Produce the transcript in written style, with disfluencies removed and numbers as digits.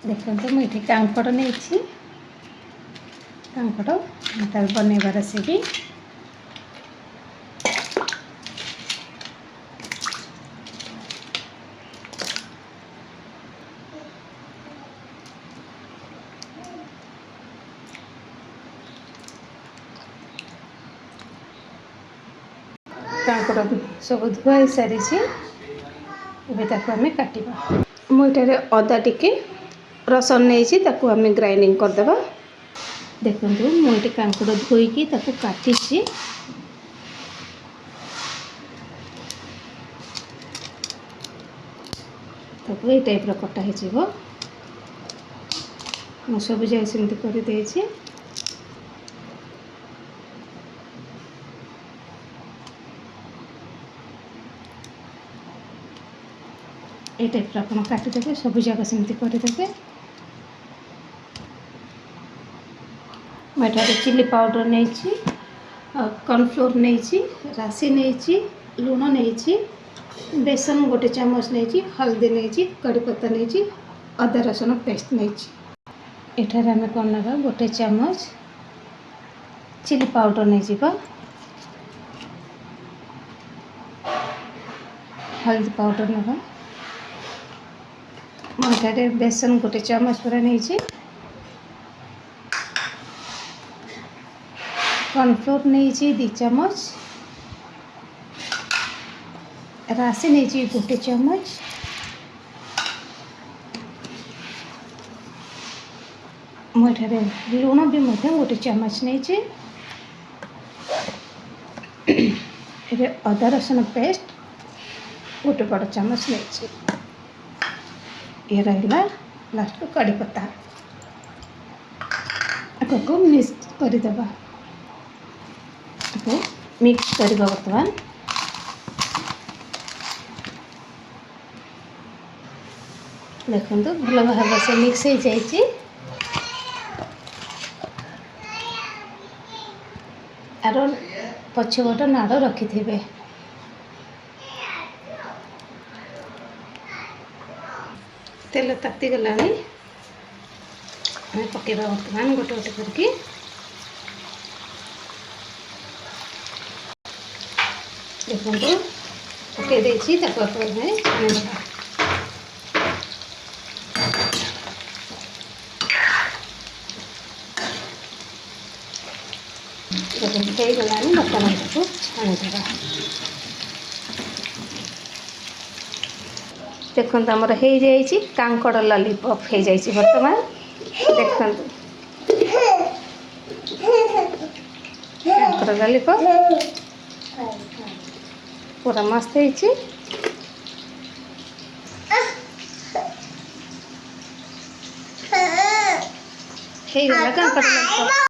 देखो मुझे कांकड़ नहीं कांकड़ तार बनैबार रेसिपी कांकड़ सब धुआ हो सारी आम काटा मुझे अदा टिके रसन नहीं आम ग्राइंडिंग करदे देखो मुझे कांकड़ धोईकी काटी ये टाइप कटा हो सब जाए सेमती कर ये टाइप आप काटिदेवे सब जगह सेमती करदे मैं चिली पाउडर नहीं कॉर्नफ्लोर नहीं राशि नहीं लुण नहीं बेसन गोटे चामच नहीं हल्दी नहीं कड़ी पत्ता नहीं अदा रसुण पेस्ट नहीं एठार आम कौन ना गोटे चामच चिली पाउडर नहीं हल्दी पाउडर ना मुझे बेसन गोटे चामच पूरा नहीं कॉर्नफ्लोर नहीं 2 चामच राशि नहीं गोटे चामच मुझे लुण भी गोटे चामच नहीं अदा रसुण पेस्ट गोटे बड़ चामच नहीं ये रहा लास्ट को कड़ी पत्ता को मिक्स करदे मिक्स करवा बर्तमान देखो भल भाव से मिक्स हो जाए आर पछपट नाड़ रखि थे तेल ताती गला पकेबा बर्तमान गोटे गोटे करके देखो पकई देती छाणीदा गला बर्तमान को छाणीदा देखो आमर हो जाए कांकड़ लॉलीपॉप हो जाए बर्तमान देखो कांकड़ लॉलीपॉप पूरा मस्त हो कांकड़ लॉलीपॉप।